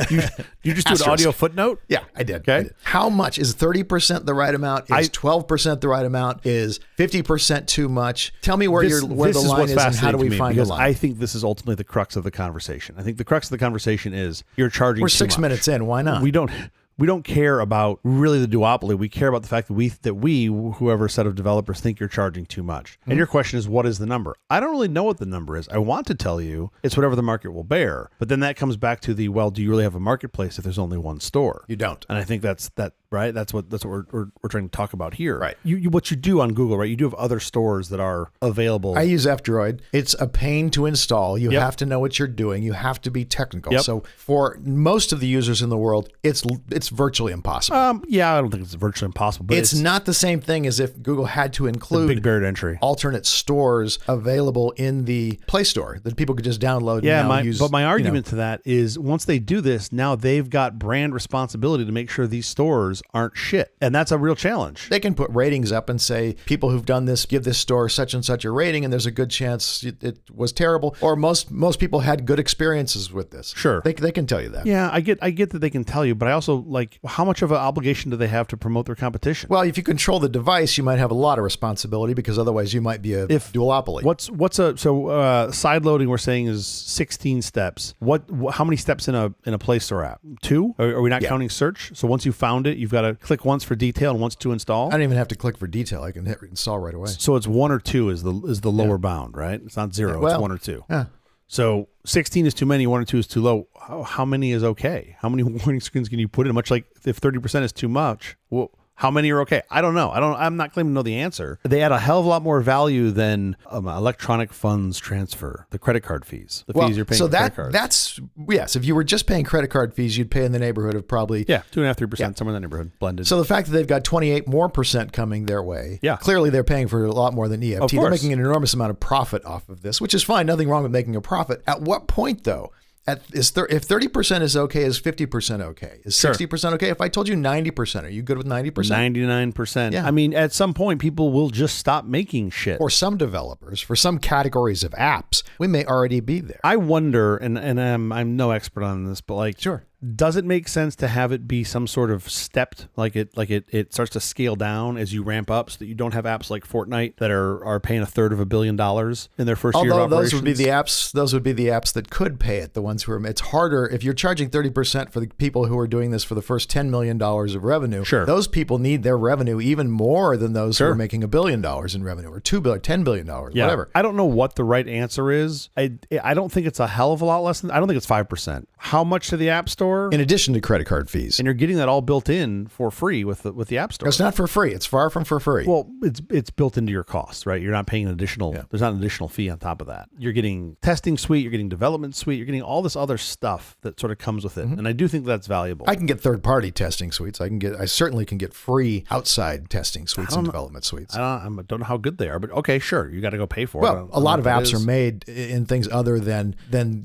You just do an audio footnote? Yeah, I did. Okay. I did. How much? Is 30% the right amount? Is 12% the right amount? Is 50% too much? Tell me where the line is and how do we find the line? I think this is ultimately the crux of the conversation. I think the crux of the conversation is you're charging We're too 6 much. minutes in. Why not? We don't care about really the duopoly. We care about the fact that we, whoever set of developers, think you're charging too much. And your question is, what is the number? I don't really know what the number is. I want to tell you it's whatever the market will bear. But then that comes back to do you really have a marketplace if there's only one store? You don't. And I think that's right. That's what we're trying to talk about here. Right. What you do on Google, right? You do have other stores that are available. I use F-Droid. It's a pain to install. You have to know what you're doing. You have to be technical. Yep. So for most of the users in the world, it's virtually impossible. I don't think it's virtually impossible. But it's not the same thing as if Google had to include big barrier to entry, alternate stores available in the Play Store that people could just download. And use. But my argument to that is once they do this, now they've got brand responsibility to make sure these stores aren't shit, and that's a real challenge. They can put ratings up and say people who've done this give this store such and such a rating, and there's a good chance it was terrible, or most people had good experiences with this. Sure, they can tell you that. Yeah, I get that they can tell you, but I also how much of an obligation do they have to promote their competition? Well, if you control the device, you might have a lot of responsibility because otherwise you might be a duopoly. Side loading? We're saying is 16 steps. How many steps in a Play Store app? 2? Are we not counting search? So once you found it, you've got to click once for detail and once to install. I don't even have to click for detail. I can hit install right away. So it's 1 or 2 is the lower bound, right? It's not 0. It's 1 or 2. Yeah. So 16 is too many, 1 or 2 is too low. How many is okay? How many warning screens can you put in? Much like if 30% is too much, well, how many are okay? I don't know. I'm not claiming to know the answer. They add a hell of a lot more value than electronic funds transfer, the credit card fees, the fees you're paying for credit cards. That's, yes, if you were just paying credit card fees, you'd pay in the neighborhood of probably 2.5%, 3%, somewhere in that neighborhood, blended. So the fact that they've got 28% more coming their way, clearly they're paying for a lot more than EFT. They're making an enormous amount of profit off of this, which is fine. Nothing wrong with making a profit. At what point, though? If 30% is okay, is 50% okay? Is 60% okay? If I told you 90%, are you good with 90%? 99%. Yeah. I mean, at some point, people will just stop making shit. For some developers, for some categories of apps, we may already be there. I wonder, and I'm no expert on this, but Does it make sense to have it be some sort of stepped, like it starts to scale down as you ramp up, so that you don't have apps like Fortnite that are paying $350 million in their first year of operations? Although those would be the apps that could pay it. The ones who are, it's harder if you're charging 30% for the people who are doing this for the first $10 million of revenue. Sure. Those people need their revenue even more than those who are making $1 billion in revenue, or $2 billion, $10 billion, whatever. I don't know what the right answer is. I don't think it's a hell of a lot less than, I don't think it's 5%. How much to the App Store? In addition to credit card fees. And you're getting that all built in for free with the App Store. It's not for free. It's far from for free. Well, it's built into your costs, right? You're not paying an additional, there's not an additional fee on top of that. You're getting testing suite, you're getting development suite, you're getting all this other stuff that sort of comes with it. And I do think that's valuable. I can get third-party testing suites. I certainly can get free outside testing suites and development suites. I don't know how good they are, but okay, sure. You got to go pay for it. Well, a lot of apps are made in things other than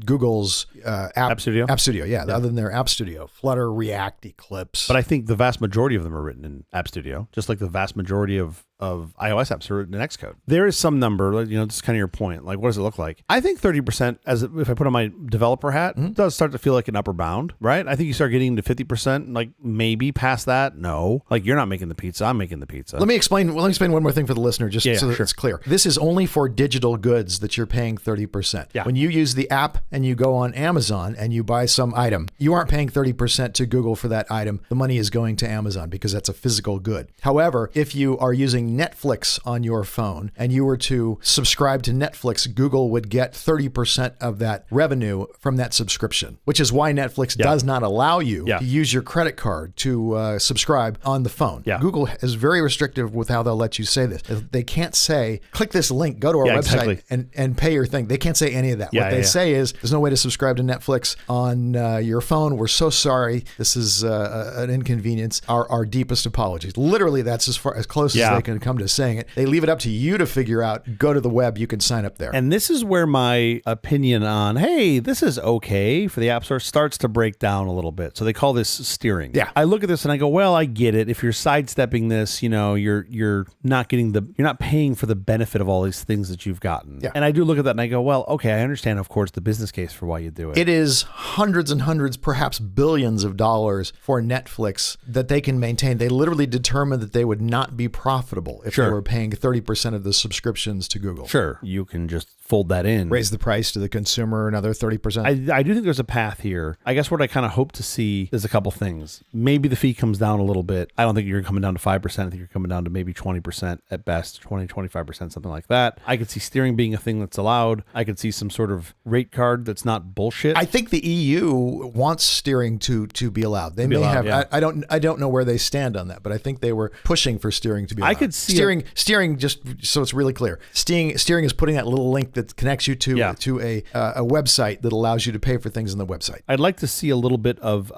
Google's App Studio. App Studio, yeah. Other than their App Studio. Flutter, React, Eclipse. But I think the vast majority of them are written in App Studio, just like the vast majority of iOS apps are written in Xcode. There is some number, this is kind of your point. Like, what does it look like? I think 30%, if I put on my developer hat, does start to feel like an upper bound, right? I think you start getting to 50%, like maybe past that. No, like you're not making the pizza, I'm making the pizza. Let me explain one more thing for the listener, just so that it's clear. This is only for digital goods that you're paying 30%. Yeah. When you use the app and you go on Amazon and you buy some item, you aren't paying 30% to Google for that item. The money is going to Amazon because that's a physical good. However, if you are using Netflix on your phone and you were to subscribe to Netflix, Google would get 30% of that revenue from that subscription, which is why Netflix does not allow you to use your credit card to subscribe on the phone. Yeah. Google is very restrictive with how they'll let you say this. They can't say, click this link, go to our website and pay your thing. They can't say any of that. What they say is, there's no way to subscribe to Netflix on your phone. We're so sorry. This is an inconvenience. Our deepest apologies. Literally, that's as close as they can come to saying it. They leave it up to you to figure out. Go to the web. You can sign up there. And this is where my opinion on, hey, this is okay for the App Store starts to break down a little bit. So they call this steering. Yeah. I look at this and I go, well, I get it. If you're sidestepping this, you're not getting you're not paying for the benefit of all these things that you've gotten. Yeah. And I do look at that and I go, well, okay, I understand, of course, the business case for why you do it. It is hundreds and hundreds, perhaps billions of dollars for Netflix that they can maintain. They literally determined that they would not be profitable if they were paying 30% of the subscriptions to Google. Sure. You can just fold that in. Raise the price to the consumer another 30%. I do think there's a path here. I guess what I kind of hope to see is a couple things. Maybe the fee comes down a little bit. I don't think you're coming down to 5%. I think you're coming down to maybe 20% at best, 25%, something like that. I could see steering being a thing that's allowed. I could see some sort of rate card that's not bullshit. I think the EU wants steering to be allowed. They may have. Yeah. I don't know where they stand on that, but I think they were pushing for steering to be allowed. I could see steering. Just so it's really clear. Steering is putting that little link that connects you to a website that allows you to pay for things on the website. I'd like to see a little bit of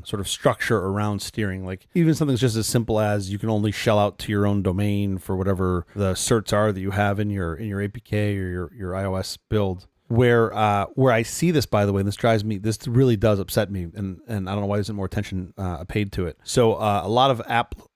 sort of structure around steering, like even something just as simple as you can only shell out to your own domain for whatever the certs are that you have in your APK or your iOS build. Where I see this, by the way, and this really does upset me, and I don't know why there isn't more attention paid to it. So a lot of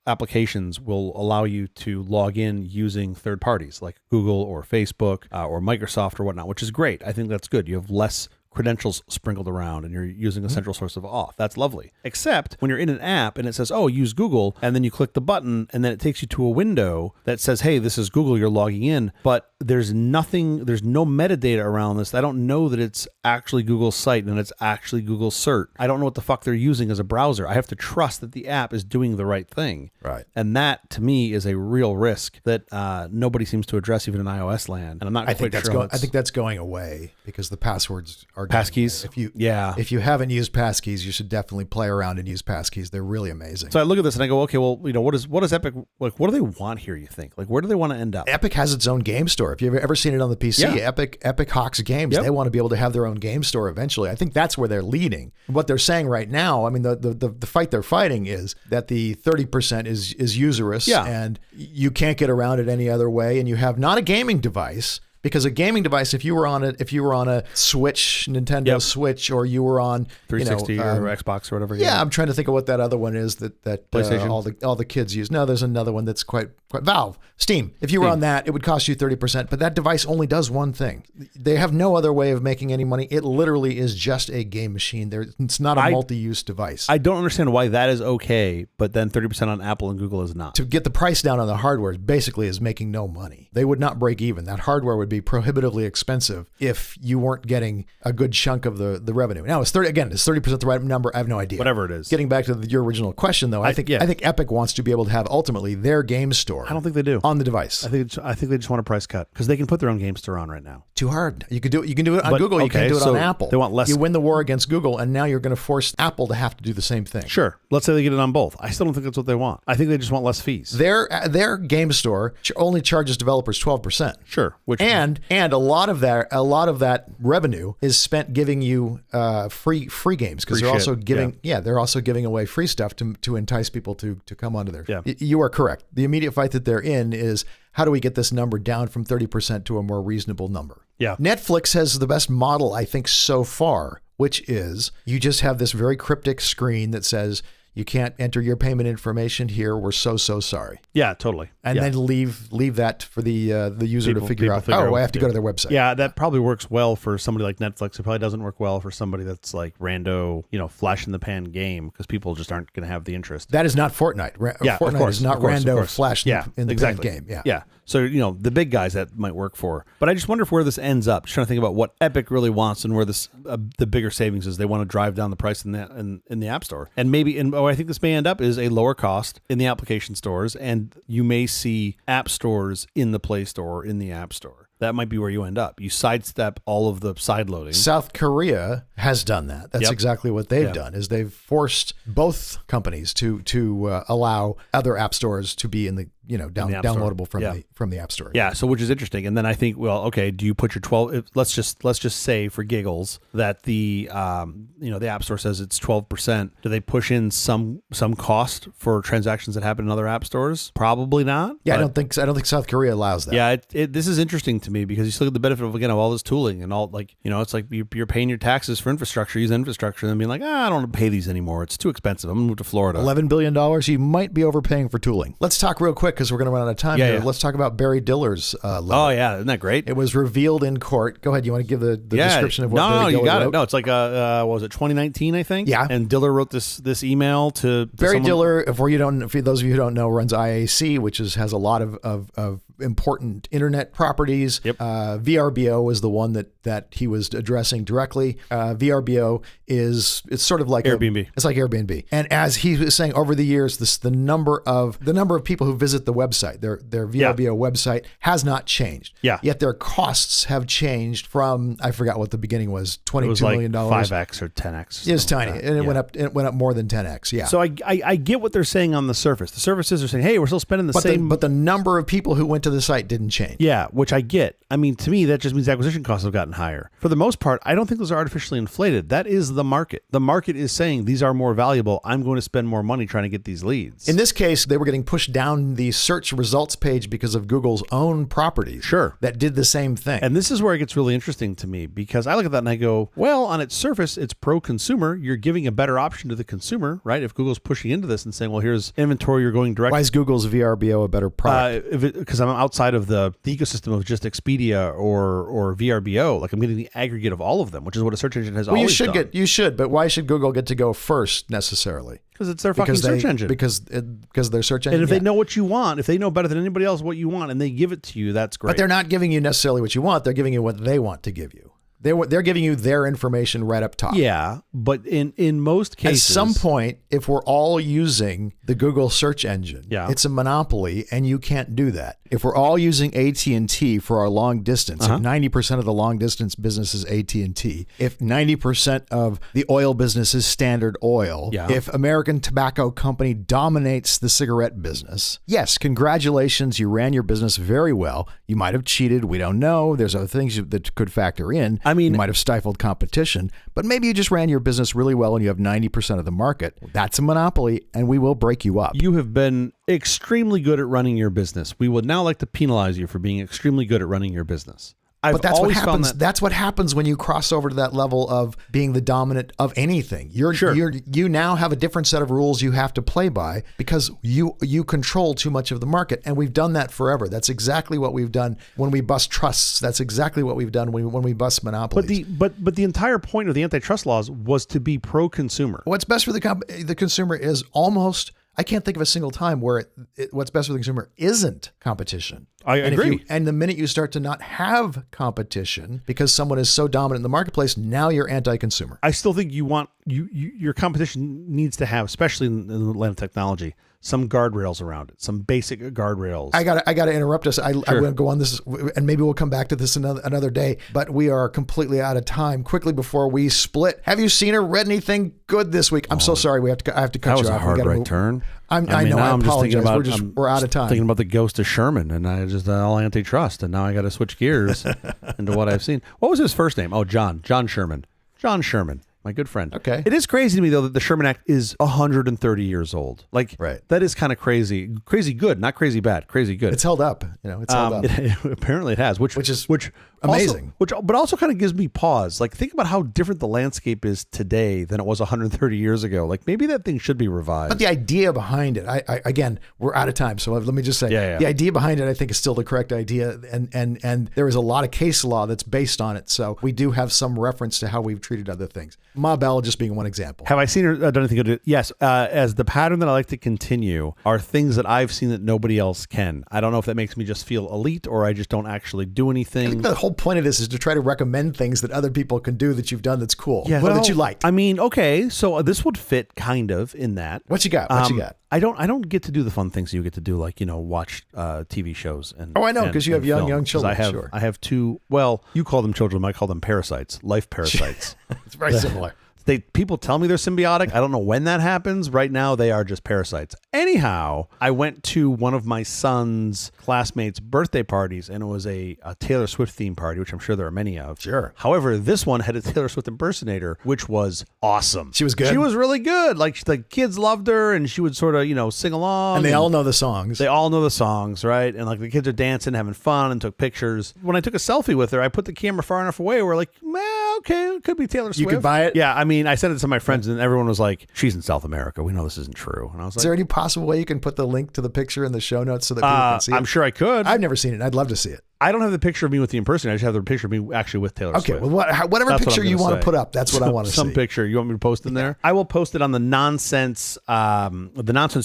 applications will allow you to log in using third parties like Google or Facebook or Microsoft or whatnot, which is great. I think that's good. You have less credentials sprinkled around and you're using a central source of auth. That's lovely. Except when you're in an app and it says, oh, use Google, and then you click the button and then it takes you to a window that says, hey, this is Google, you're logging in, but there's no metadata around this. I don't know that it's actually Google's site and it's actually Google's cert. I don't know what the fuck they're using as a browser. I have to trust that the app is doing the right thing. Right. And that, to me, is a real risk that nobody seems to address even in iOS land. And I'm not quite sure. I think that's going away because the passwords are passkeys. If you haven't used passkeys, you should definitely play around and use passkeys. They're really amazing. So I look at this and I go, okay, well, what is Epic like? What do they want here? You think where do they want to end up? Epic has its own game store. If you've ever seen it on the PC, Epic hawks games. Yep. They want to be able to have their own game store eventually. I think that's where they're leading. What they're saying right now, I mean, the fight they're fighting is that the 30% is usurious and you can't get around it any other way, and you have not a gaming device. Because a gaming device, if you were on a Switch, Nintendo Switch, or you were on 360 or Xbox or whatever. Yeah, I'm trying to think of what that other one is that PlayStation. All the kids use. No, there's another one that's quite Valve, Steam. If you were on that, it would cost you 30%, but that device only does one thing. They have no other way of making any money. It literally is just a game machine. It's not a multi-use device. I don't understand why that is okay, but then 30% on Apple and Google is not. To get the price down on the hardware basically is making no money. They would not break even. That hardware would be prohibitively expensive if you weren't getting a good chunk of the revenue. Now, is 30% the right number? I have no idea. Whatever it is. Getting back to your original question, though, I think Epic wants to be able to have ultimately their game store. I don't think they do. On the device. I think they just want a price cut because they can put their own game store on right now. Too hard. You can do it on Google. You can't do it on Apple. They want less. You win the war against Google, and now you're going to force Apple to have to do the same thing. Sure. Let's say they get it on both. I still don't think that's what they want. I think they just want less fees. Their game store only charges developers 12%. Sure. And a lot of that revenue is spent giving you free games because they're also giving away free stuff to entice people to come onto there. Yeah. You are correct. The immediate fight that they're in is how do we get this number down from 30% to a more reasonable number? Yeah. Netflix has the best model, I think, so far, which is you just have this very cryptic screen that says, you can't enter your payment information here. We're so sorry. Yeah, totally. And then leave that for the user to figure out. I have to go to their website. Yeah, that probably works well for somebody like Netflix. It probably doesn't work well for somebody that's like rando, flash in the pan game because people just aren't going to have the interest. That is not Fortnite. Fortnite is not rando flash in the pan game. Yeah. So, the big guys that might work for. But I just wonder where this ends up. Just trying to think about what Epic really wants and where this the bigger savings is. They want to drive down the price in the App Store. And maybe, I think this may end up is a lower cost in the application stores, and you may see app stores in the Play Store or in the App Store. That might be where you end up. You sidestep all of the side loading. South Korea has done that. That's exactly what they've done. Is they've forced both companies to allow other app stores to be in the downloadable from the App Store. Yeah. So which is interesting. And then I think, well, okay, do you put your 12? Let's just say for giggles that the App Store says it's 12%. Do they push in some cost for transactions that happen in other app stores? Probably not. Yeah, I don't think South Korea allows that. Yeah. This is interesting to me because you still get the benefit of all this tooling and all it's like you're paying your taxes for infrastructure, use infrastructure, and then being like, I don't want to pay these anymore. It's too expensive. I'm gonna move to Florida. $11 billion. You might be overpaying for tooling. Let's talk real quick because we're going to run out of time here. Let's talk about Barry Diller's letter. Oh yeah, isn't that great? It was revealed in court. Go ahead. You want to give the description of what Barry Diller you got wrote? it. No, it's like what was it, 2019, I think? Yeah. And Diller wrote this email to Barry Diller. For those of you who don't know, runs IAC, which has a lot of important internet properties. Yep. VRBO was the one that he was addressing directly. VRBO it's sort of like Airbnb. It's like Airbnb. And as he was saying, over the years, the number of people who visit the website, their VRBO website, has not changed. Yeah. Yet their costs have changed from, I forgot what the beginning was, $22 million. 5x or 10x. It was tiny, and it went up more than 10x. Yeah. So I get what they're saying on the surface. The services are saying, hey, we're still spending the same. But the number of people who went to the site didn't change. Yeah, which I get. I mean, to me, that just means acquisition costs have gotten higher. For the most part, I don't think those are artificially inflated. That is the market. The market is saying these are more valuable. I'm going to spend more money trying to get these leads. In this case, they were getting pushed down the search results page because of Google's own properties. Sure. That did the same thing. And this is where it gets really interesting to me because I look at that and I go, well, on its surface, it's pro-consumer. You're giving a better option to the consumer, right? If Google's pushing into this and saying, well, here's inventory, you're going direct. Why is Google's VRBO a better product? Because I'm outside of the ecosystem of just Expedia or VRBO. Like I'm getting the aggregate of all of them, which is what a search engine has always done. You should, but why should Google get to go first necessarily? Because it's their fucking search engine. Because their search engine. And if they know what you want, if they know better than anybody else what you want, and they give it to you, that's great. But they're not giving you necessarily what you want. They're giving you what they want to give you. They're giving you their information right up top. Yeah, but in most cases, at some point, if we're all using the Google search engine, it's a monopoly, and you can't do that. If we're all using AT&T for our long distance, if 90% of the long distance business is AT&T, if 90% of the oil business is Standard Oil, if American Tobacco Company dominates the cigarette business, yes, congratulations, you ran your business very well. You might have cheated. We don't know. There's other things that could factor in. I mean, you might have stifled competition, but maybe you just ran your business really well and you have 90% of the market. That's a monopoly, and we will break you up. You have been extremely good at running your business. We would now like to penalize you for being extremely good at running your business. But that's what always found happens. That's what happens when you cross over to that level of being the dominant of anything. You now have a different set of rules you have to play by because you control too much of the market, and we've done that forever. That's exactly what we've done when we bust trusts. That's exactly what we've done when we bust monopolies. But the entire point of the antitrust laws was to be pro-consumer. What's best for the consumer is almost. I can't think of a single time where what's best for the consumer isn't competition. I agree. And the minute you start to not have competition because someone is so dominant in the marketplace, now you're anti-consumer. I still think your competition needs to have, especially in the land of technology, some guardrails around it, some basic guardrails. I gotta interrupt us. I'm going to go on this, and maybe we'll come back to this another day. But we are completely out of time. Quickly before we split, have you seen or read anything good this week? I'm so sorry. I have to cut you off. That was a hard right turn. I know. I apologize. We're out of time. Thinking about the ghost of Sherman, and I just all antitrust, and now I got to switch gears into what I've seen. What was his first name? Oh, John Sherman. John Sherman. My good friend. Okay. It is crazy to me, though, that the Sherman Act is 130 years old. Like, right. That is kind of crazy. Crazy good, not crazy bad. Crazy good. It's held up. It's held up. Apparently it has, which is amazing. But also kind of gives me pause. Like, think about how different the landscape is today than it was 130 years ago. Like, maybe that thing should be revised. But the idea behind it, again, we're out of time. So let me just say, the idea behind it, I think, is still the correct idea. And there is a lot of case law that's based on it. So we do have some reference to how we've treated other things. Ma Bell just being one example. Have I seen or done anything good? Yes. As the pattern that I like to continue are things that I've seen that nobody else can. I don't know if that makes me just feel elite or I just don't actually do anything. I think the whole point of this is to try to recommend things that other people can do that you've done that's cool. Yeah, or that you liked. I mean, okay, so this would fit kind of in that. What you got? What you got? I don't get to do the fun things you get to do, like, watch TV shows. I know, because you have young children. I have two, well, you call them children, I call them parasites, life parasites. It's very similar. People tell me they're symbiotic. I don't know when that happens. Right now, they are just parasites. Anyhow, I went to one of my son's classmates' birthday parties, and it was a Taylor Swift theme party, which I'm sure there are many of. Sure. However, this one had a Taylor Swift impersonator, which was awesome. She was good? She was really good. Like, the kids loved her, and she would sort of, sing along. And they all know the songs. They all know the songs, right? And, like, the kids are dancing, having fun, and took pictures. When I took a selfie with her, I put the camera far enough away where, like, okay, it could be Taylor Swift. You could buy it? Yeah, I mean, I sent it to my friends, and everyone was like, she's in South America. We know this isn't true. And I was like, is there any possible way you can put the link to the picture in the show notes so that people can see it? I'm sure I could. I've never seen it. I'd love to see it. I don't have the picture of me with the impersonator. I just have the picture of me actually with Taylor Swift. Okay, well, whatever picture you want to put up, that's what I want to see. Some picture. You want me to post in there? I will post it on the nonsense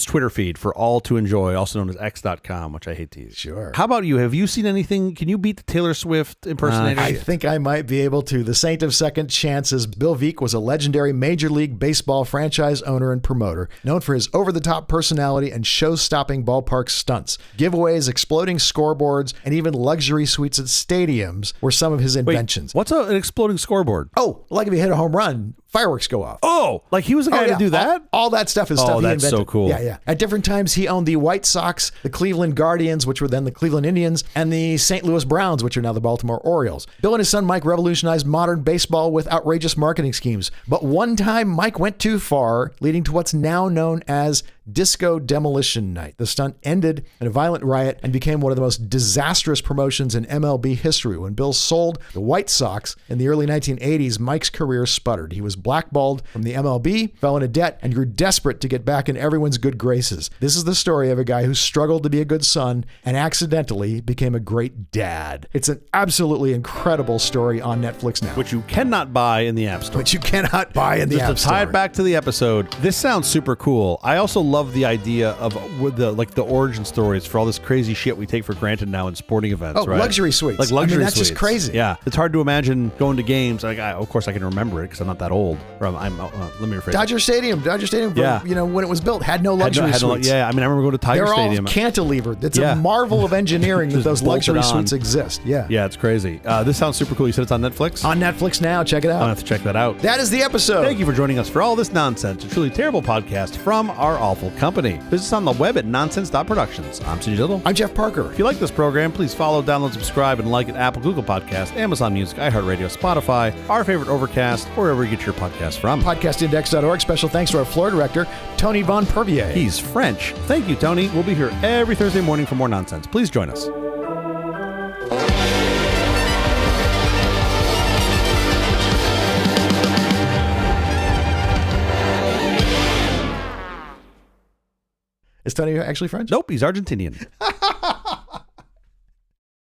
Twitter feed for all to enjoy, also known as x.com, which I hate to use. Sure. How about you? Have you seen anything? Can you beat the Taylor Swift impersonator? I think I might be able to. The saint of second chances, Bill Veeck was a legendary Major League Baseball franchise owner and promoter, known for his over-the-top personality and show-stopping ballpark stunts. Giveaways, exploding scoreboards, and even luxury suites at stadiums were some of his inventions. What's an exploding scoreboard? Oh, like if you hit a home run, fireworks go off. Oh, like he was the guy to do that? All that stuff is stuff he invented. Oh, that's so cool. Yeah. At different times, he owned the White Sox, the Cleveland Guardians, which were then the Cleveland Indians, and the St. Louis Browns, which are now the Baltimore Orioles. Bill and his son Mike revolutionized modern baseball with outrageous marketing schemes. But one time, Mike went too far, leading to what's now known as Disco Demolition Night. The stunt ended in a violent riot and became one of the most disastrous promotions in MLB history. When Bill sold the White Sox in the early 1980s, Mike's career sputtered. He was blackballed from the MLB, fell into debt, and grew desperate to get back in everyone's good graces. This is the story of a guy who struggled to be a good son and accidentally became a great dad. It's an absolutely incredible story on Netflix now. Which you cannot buy in the App Store. Which you cannot buy in the App Store. Just to tie it back to the episode, this sounds super cool. I also love the idea of the origin stories for all this crazy shit we take for granted now in sporting events, right? Luxury suites. Like luxury that's suites. Just crazy. Yeah. It's hard to imagine going to games. Like, of course I can remember it because I'm not that old. Let me rephrase. Dodger Stadium, yeah. When it was built, had no luxury suites. I mean, I remember going to Tiger Stadium. They're all cantilevered. It's a marvel of engineering that those luxury suites exist. Yeah. Yeah, it's crazy. This sounds super cool. You said it's on Netflix? On Netflix now. Check it out. I'll have to check that out. That is the episode. Thank you for joining us for all this nonsense. A truly terrible podcast from our awful company. Visit us on the web at nonsense.productions. I'm CJ Little. I'm Jeff Parker. If you like this program, please follow, download, subscribe, and like at Apple, Google Podcasts, Amazon Music, iHeartRadio, Spotify, our favorite Overcast, or wherever you get your podcasts from. Podcastindex.org. Special thanks to our floor director, Tony Von Pervier. He's French. Thank you, Tony. We'll be here every Thursday morning for more nonsense. Please join us. Is Tony actually French? Nope, he's Argentinian.